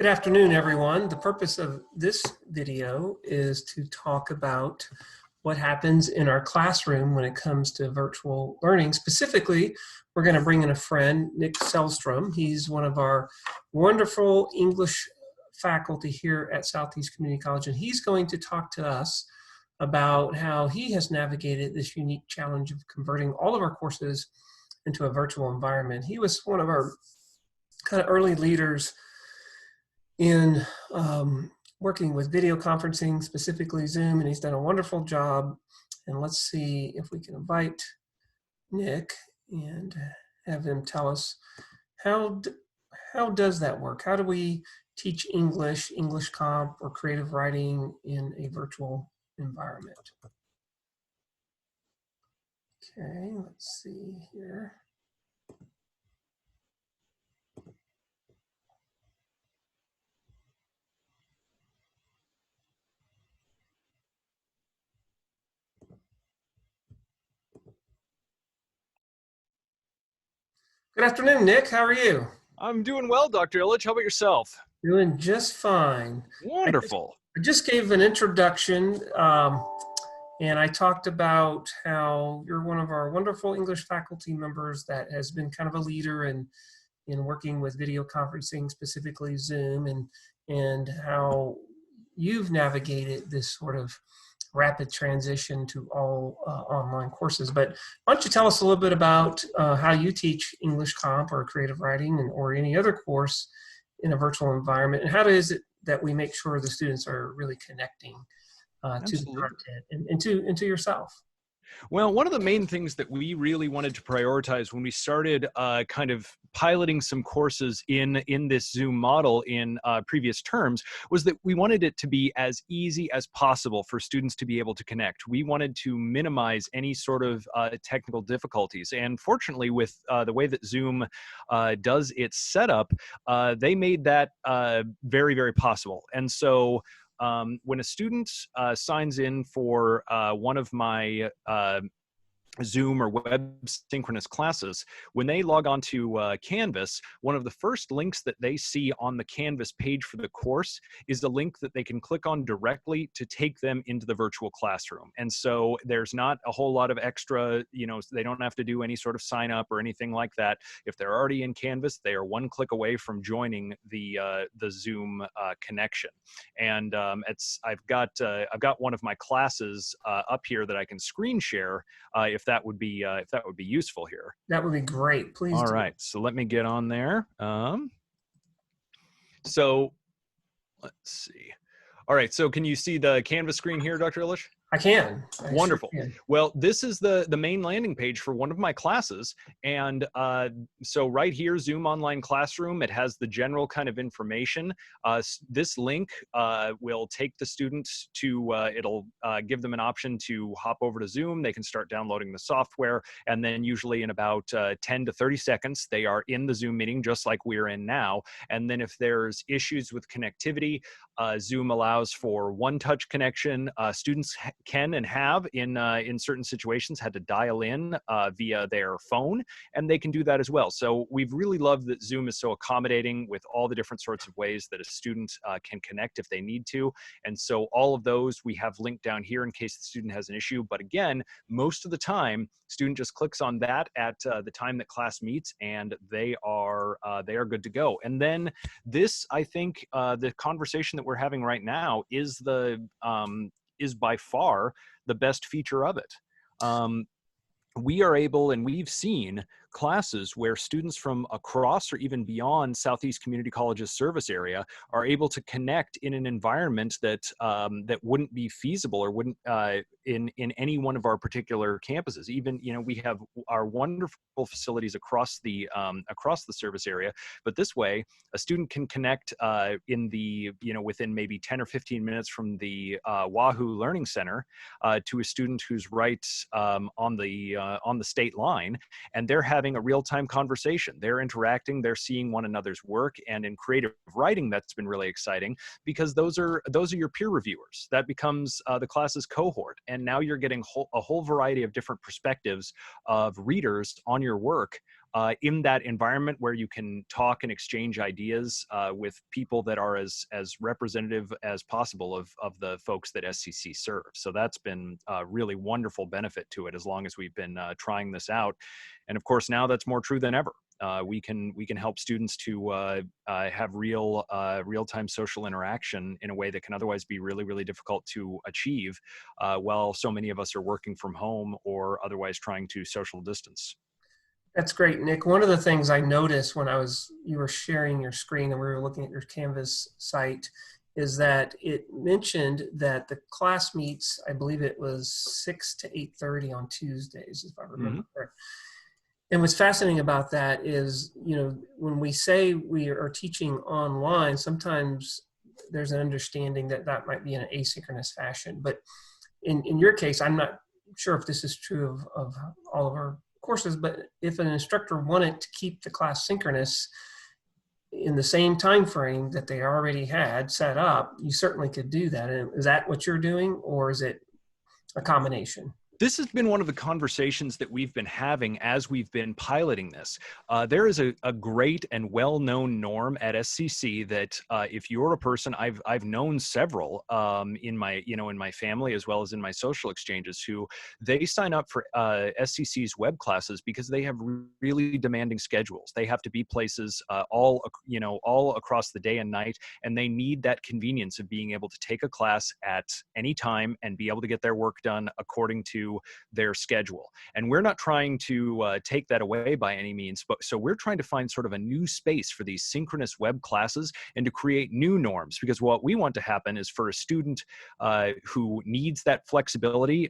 Good afternoon, everyone. The purpose of this video is to talk about what happens in our classroom when it comes to virtual learning. Specifically, we're going to bring in a friend, Nick Selstrom. He's one of our wonderful English faculty here at Southeast Community College, and he's going to talk to us about how he has navigated this unique challenge of converting all of our courses into a virtual environment. He was one of our kind of early leaders in working with video conferencing, specifically Zoom, and he's done a wonderful job. And let's see if we can invite Nick and have him tell us how does that work? How do we teach English, English comp, or creative writing in a virtual environment? Okay, let's see here. Good afternoon, Nick. How are you? I'm doing well, Dr. Illich. How about yourself? Doing just fine. Wonderful. I just gave an introduction, and I talked about how you're one of our wonderful English faculty members that has been kind of a leader in working with video conferencing, specifically Zoom, and how you've navigated this sort of rapid transition to all online courses. But why don't you tell us a little bit about how you teach English comp or creative writing or any other course in a virtual environment, and how is it that we make sure the students are really connecting to the content and into yourself? Well, one of the main things that we really wanted to prioritize when we started kind of piloting some courses in this Zoom model in previous terms was that we wanted it to be as easy as possible for students to be able to connect. We wanted to minimize any sort of technical difficulties. And fortunately, with the way that Zoom does its setup, they made that very, very possible. And so when a student signs in for one of my Zoom or Websynchronous classes, when they log on to Canvas, one of the first links that they see on the Canvas page for the course is the link that they can click on directly to take them into the virtual classroom. And so there's not a whole lot of extra, they don't have to do any sort of sign up or anything like that. If they're already in Canvas, they are one click away from joining the Zoom connection. And I've got one of my classes up here that I can screen share if that would be useful here. That would be great. Please. All right, so let me get on there. So let's see. All right, so can you see the Canvas screen here, Dr. Illich? I can. Wonderful. Sure can. Well, this is the main landing page for one of my classes. And so right here, Zoom Online Classroom, it has the general kind of information. This link will take the students to, it'll give them an option to hop over to Zoom. They can start downloading the software. And then usually in about 10 to 30 seconds, they are in the Zoom meeting, just like we're in now. And then if there's issues with connectivity, Zoom allows for one-touch connection. Students can and have in certain situations had to dial in via their phone, and they can do that as well. So we've really loved that Zoom is so accommodating with all the different sorts of ways that a student can connect if they need to. And so all of those we have linked down here in case the student has an issue. But again, most of the time, student just clicks on that at the time that class meets, and they are good to go. And then this, I think, the conversation that we're having right now is by far the best feature of it. We are able, and we've seen classes where students from across or even beyond Southeast Community College's service area are able to connect in an environment that that wouldn't be feasible or wouldn't in any one of our particular campuses. Even, we have our wonderful facilities across the service area, but this way a student can connect in the within maybe 10 or 15 minutes from the Wahoo Learning Center to a student who's right on the state line, and they're having a real-time conversation. They're interacting, they're seeing one another's work, and in creative writing, that's been really exciting because those are your peer reviewers. That becomes the class's cohort, and now you're getting a whole variety of different perspectives of readers on your work in that environment where you can talk and exchange ideas with people that are as representative as possible of the folks that SCC serves. So that's been a really wonderful benefit to it as long as we've been trying this out. And of course, now that's more true than ever. We can help students to have real-time social interaction in a way that can otherwise be really difficult to achieve while so many of us are working from home or otherwise trying to social distance. That's great, Nick. One of the things I noticed when you were sharing your screen and we were looking at your Canvas site is that it mentioned that the class meets, I believe it was 6 to 8:30 on Tuesdays, if I remember correct. And what's fascinating about that is, when we say we are teaching online, sometimes there's an understanding that that might be in an asynchronous fashion. But in your case, I'm not sure if this is true of all of our courses, but if an instructor wanted to keep the class synchronous in the same time frame that they already had set up, you certainly could do that. And is that what you're doing, or is it a combination? This has been one of the conversations that we've been having as we've been piloting this. There is a great and well-known norm at SCC that if you're a person, I've known several in my family as well as in my social exchanges who they sign up for SCC's web classes because they have really demanding schedules. They have to be places all across the day and night, and they need that convenience of being able to take a class at any time and be able to get their work done according to their schedule. And we're not trying to take that away by any means, but so we're trying to find sort of a new space for these synchronous web classes and to create new norms, because what we want to happen is for a student who needs that flexibility,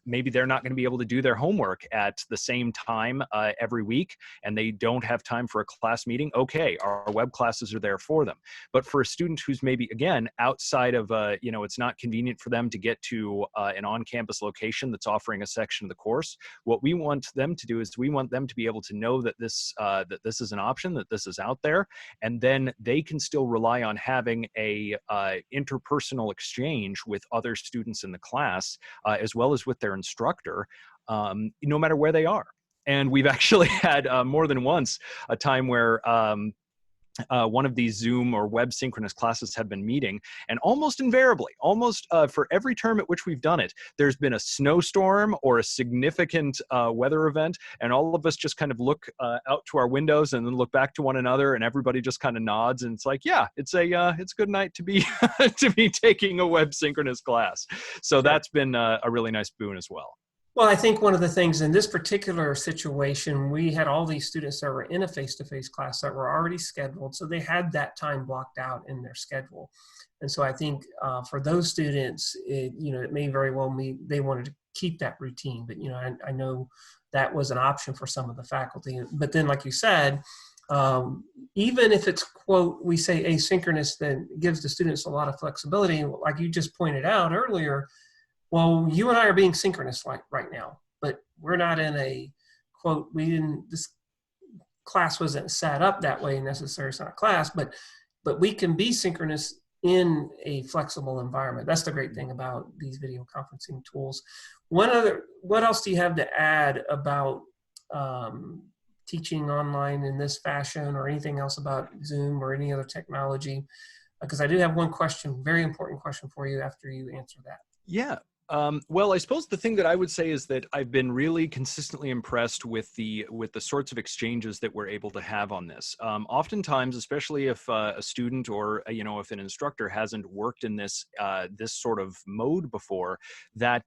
maybe they're not going to be able to do their homework at the same time every week, and they don't have time for a class meeting. Okay, our web classes are there for them. But for a student who's maybe, again, outside of, it's not convenient for them to get to an on-campus location that's offering a section of the course, what we want them to do is we want them to be able to know that this is an option, that this is out there, and then they can still rely on having a interpersonal exchange with other students in the class, as well as with their instructor, no matter where they are. And we've actually had more than once a time where one of these Zoom or web synchronous classes have been meeting, and almost invariably, for every term at which we've done it, there's been a snowstorm or a significant weather event, and all of us just kind of look out to our windows and then look back to one another, and everybody just kind of nods, and it's like, yeah, it's a good night to be to be taking a web synchronous class. So that's been a really nice boon as well. Well, I think one of the things in this particular situation, we had all these students that were in a face-to-face class that were already scheduled, so they had that time blocked out in their schedule. And so I think for those students, it may very well mean they wanted to keep that routine, but I know that was an option for some of the faculty. But then, like you said, even if it's, quote, we say asynchronous, then it gives the students a lot of flexibility. Like you just pointed out earlier, well, you and I are being synchronous right now, but we're not in a, quote, this class wasn't set up that way necessarily, it's not a class, but we can be synchronous in a flexible environment. That's the great thing about these video conferencing tools. What else do you have to add about teaching online in this fashion, or anything else about Zoom or any other technology? Because I do have one question, very important question for you after you answer that. Yeah. Well, I suppose the thing that I would say is that I've been really consistently impressed with the sorts of exchanges that we're able to have on this. Oftentimes, especially if a student or if an instructor hasn't worked in this sort of mode before, that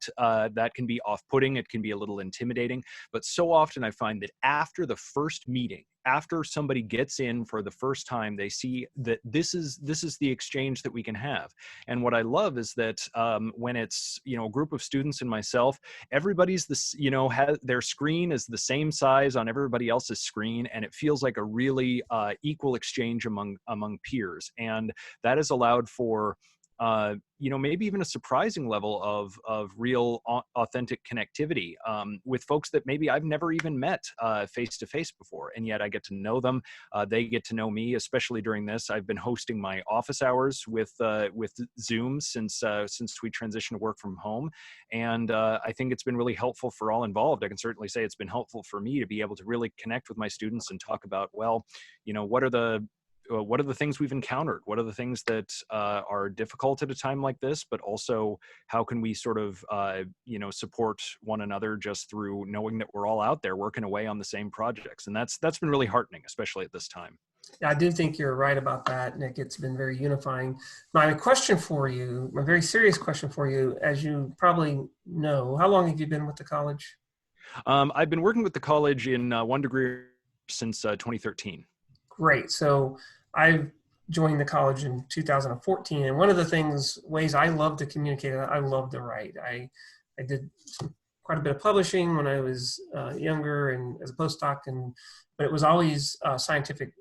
can be off-putting. It can be a little intimidating. But so often I find that after the first meeting, after somebody gets in for the first time, they see that this is the exchange that we can have. And what I love is that when it's a group of students and myself, everybody's has their screen is the same size on everybody else's screen, and it feels like a really equal exchange among peers. And that has allowed for maybe even a surprising level of real authentic connectivity with folks that maybe I've never even met face to face before, and yet I get to know them. They get to know me, especially during this. I've been hosting my office hours with Zoom since we transitioned to work from home, and I think it's been really helpful for all involved. I can certainly say it's been helpful for me to be able to really connect with my students and talk about, well, what are the things we've encountered? What are the things that are difficult at a time like this? But also, how can we sort of, support one another just through knowing that we're all out there working away on the same projects? And that's been really heartening, especially at this time. I do think you're right about that, Nick. It's been very unifying. My question for you, my very serious question for you, as you probably know, how long have you been with the college? I've been working with the college in one degree since 2013. Great. So I joined the college in 2014, and one of the ways I love to communicate, I love to write. I did quite a bit of publishing when I was younger and as a postdoc, but it was always scientific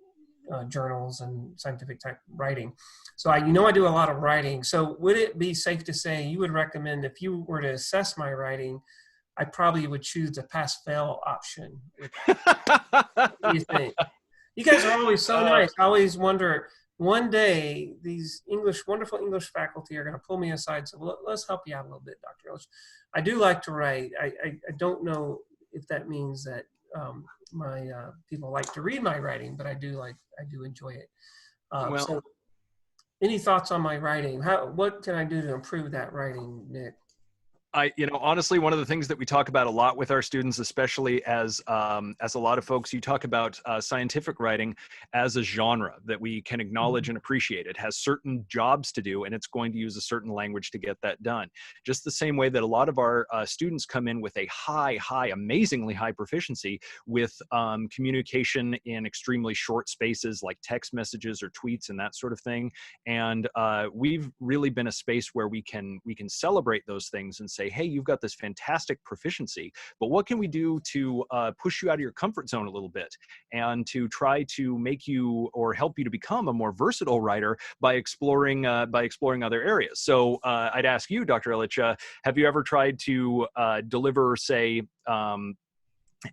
journals and scientific type writing. So I do a lot of writing. So would it be safe to say you would recommend, if you were to assess my writing, I probably would choose the pass-fail option? What do you think? You guys are always so nice. I always wonder, one day these wonderful English faculty are going to pull me aside and say, well, let's help you out a little bit, Dr. Ellis. I do like to write. I don't know if that means that my people like to read my writing, but I do enjoy it. So any thoughts on my writing? What can I do to improve that writing, Nick? Honestly, one of the things that we talk about a lot with our students, especially as a lot of folks, you talk about scientific writing as a genre that we can acknowledge and appreciate. It has certain jobs to do, and it's going to use a certain language to get that done. Just the same way that a lot of our students come in with a amazingly high proficiency with communication in extremely short spaces like text messages or tweets and that sort of thing. And we've really been a space where we can celebrate those things and say, hey, you've got this fantastic proficiency, but what can we do to push you out of your comfort zone a little bit and to try to make you or help you to become a more versatile writer by exploring other areas? So I'd ask you, Dr. Illich, have you ever tried to deliver, say,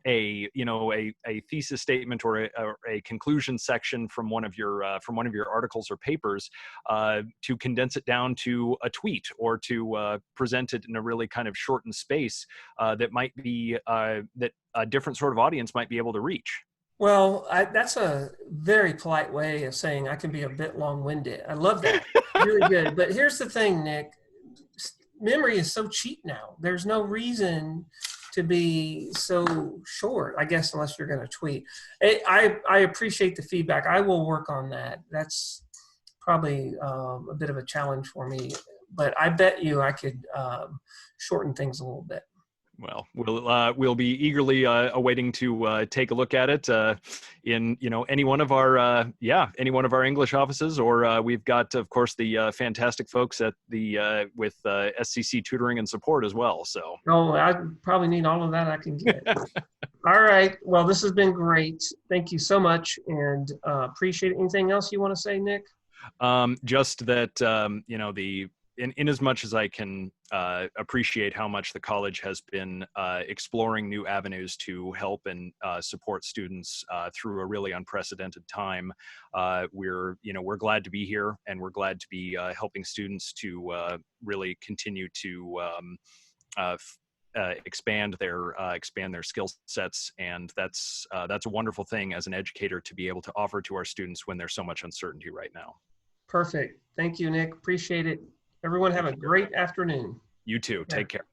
a thesis statement or a conclusion section from one of your articles or papers to condense it down to a tweet, or to present it in a really kind of shortened space that might be that a different sort of audience might be able to reach? Well, that's a very polite way of saying I can be a bit long-winded. I love that. Really good. But here's the thing, Nick. Memory is so cheap now. There's no reason to be so short, I guess, unless you're going to tweet. I appreciate the feedback. I will work on that. That's probably a bit of a challenge for me, but I bet you I could shorten things a little bit. Well, we'll be eagerly awaiting to take a look at it in any one of our English offices, or we've got, of course, the fantastic folks at the with SCC tutoring and support as well. So I probably need all of that I can get. All right. Well, this has been great. Thank you so much, and appreciate it. Anything else you want to say, Nick? Just that in as much as I can appreciate how much the college has been exploring new avenues to help and support students through a really unprecedented time, we're glad to be here, and we're glad to be helping students to really continue to expand their skill sets, and that's a wonderful thing as an educator to be able to offer to our students when there's so much uncertainty right now. Perfect. Thank you, Nick. Appreciate it. Everyone have a great afternoon. You too. Take care.